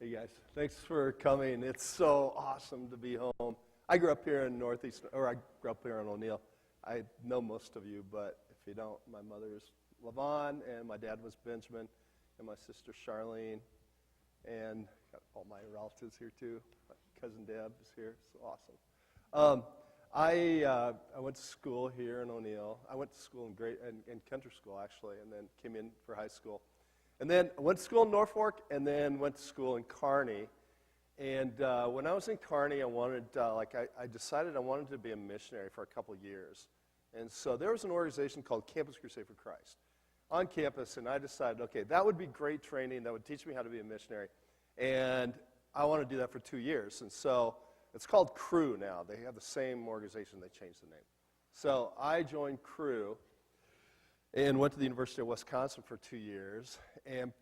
Hey guys, thanks for coming. It's so awesome to be home. I grew up here in I grew up here in O'Neill. I know most of you, but if you don't, my mother's Levon, and my dad was Benjamin, and my sister Charlene, and got all my relatives here too. My cousin Deb is here. It's awesome. I went to school here in O'Neill. I went to school in country school actually, and then came in for high school. And then I went to school in Norfolk, and then went to school in Kearney. And when I was in Kearney, I decided I wanted to be a missionary for a couple of years. And so there was an organization called Campus Crusade for Christ on campus, and I decided, okay, that would be great training. That would teach me how to be a missionary. And I want to do that for 2 years. And so it's called Cru now. They have the same organization. They changed the name. So I joined Cru and went to the University of Wisconsin for 2 years. And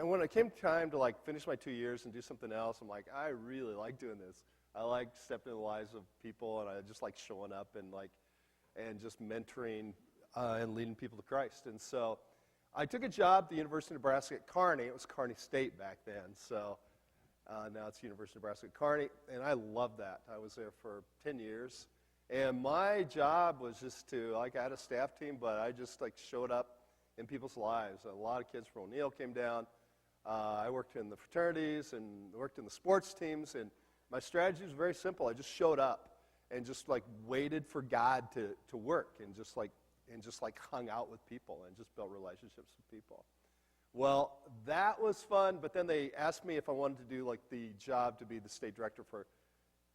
when it came time to finish my 2 years and do something else, I'm like, I really like doing this. I like stepping in the lives of people, and I just like showing up and just mentoring and leading people to Christ. And so I took a job at the University of Nebraska at Kearney. It was Kearney State back then, so now it's University of Nebraska at Kearney, and I loved that. I was there for 10 years. And my job was just to, I had a staff team, but I just showed up in people's lives. A lot of kids from O'Neill came down. I worked in the fraternities and worked in the sports teams, and my strategy was very simple. I just showed up and just waited for God to work and just hung out with people and just built relationships with people. Well, that was fun, but then they asked me if I wanted to do the job to be the state director for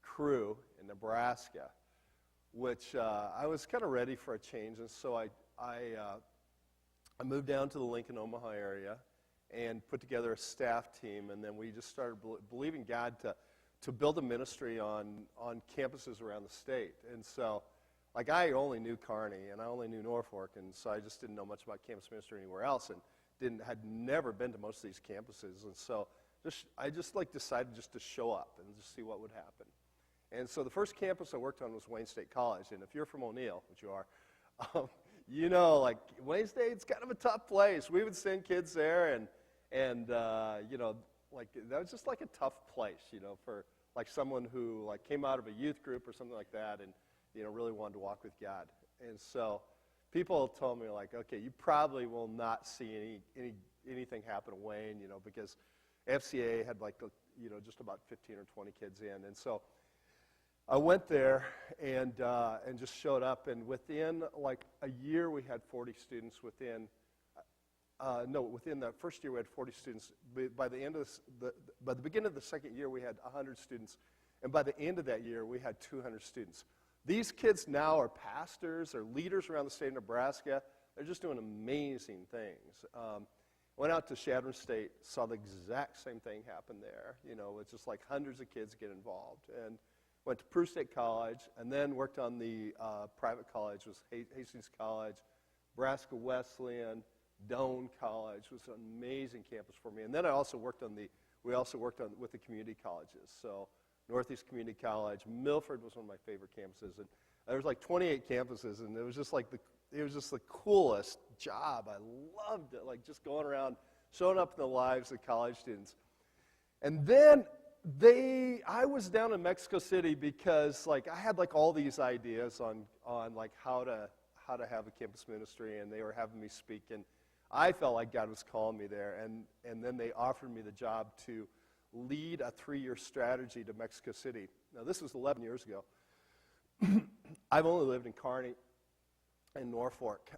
Cru in Nebraska, which I was kind of ready for a change, and so I moved down to the Lincoln, Omaha area and put together a staff team, and then we just started believing God to build a ministry on campuses around the state. And so, I only knew Kearney, and I only knew Norfolk, and so I just didn't know much about campus ministry anywhere else, and had never been to most of these campuses. And so I decided just to show up and just see what would happen. And so the first campus I worked on was Wayne State College, and if you're from O'Neill, which you are, you know, Wayne State's kind of a tough place. We would send kids there, and that was just a tough place, for someone who came out of a youth group or something like that, and really wanted to walk with God. And so people told me okay, you probably will not see anything happen at Wayne, because FCA had just about 15 or 20 kids in, and so I went there and just showed up, and within a year we had 40 students. Within the first year we had 40 students. By the beginning of the second year we had 100 students, and by the end of that year we had 200 students. These kids now are pastors or leaders around the state of Nebraska. They're just doing amazing things. Went out to Shadron State, saw the exact same thing happen there. It's just hundreds of kids get involved, and went to Peru State College, and then worked on the private college. It was Hastings College, Nebraska Wesleyan, Doane College. It was an amazing campus for me. And then we also worked with the community colleges. So Northeast Community College, Milford was one of my favorite campuses, and there was 28 campuses, and it was just the coolest job. I loved it, just going around, showing up in the lives of college students. And then I was down in Mexico City because I had all these ideas on how to have a campus ministry, and they were having me speak, and I felt like God was calling me there, and then they offered me the job to lead a 3-year strategy to Mexico City. Now this was 11 years ago. I've only lived in Kearney and Norfolk,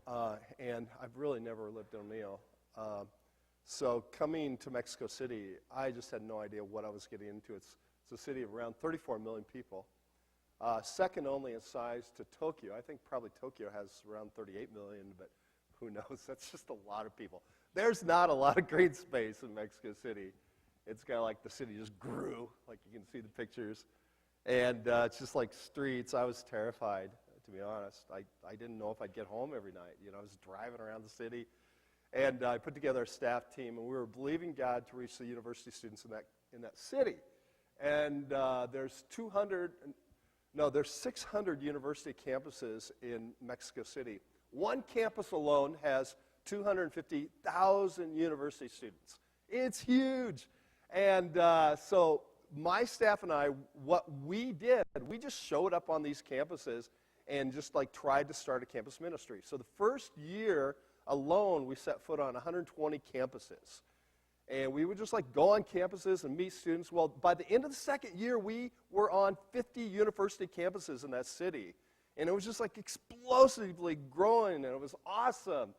and I've really never lived in O'Neill. So coming to Mexico City, I just had no idea what I was getting into. It's a city of around 34 million people, second only in size to Tokyo. I think probably Tokyo has around 38 million, but who knows? That's just a lot of people. There's not a lot of green space in Mexico City. It's kind of the city just grew, you can see the pictures. And it's just streets. I was terrified, to be honest. I didn't know if I'd get home every night. I was driving around the city. And I put together a staff team, and we were believing God to reach the university students in that city. And there's 600 university campuses in Mexico City. One campus alone has 250,000 university students. It's huge. And so my staff and I, what we did, we just showed up on these campuses and just like tried to start a campus ministry. So the first year alone, we set foot on 120 campuses. And we would just like go on campuses and meet students. Well, by the end of the second year, we were on 50 university campuses in that city. And it was just like explosively growing, and it was awesome.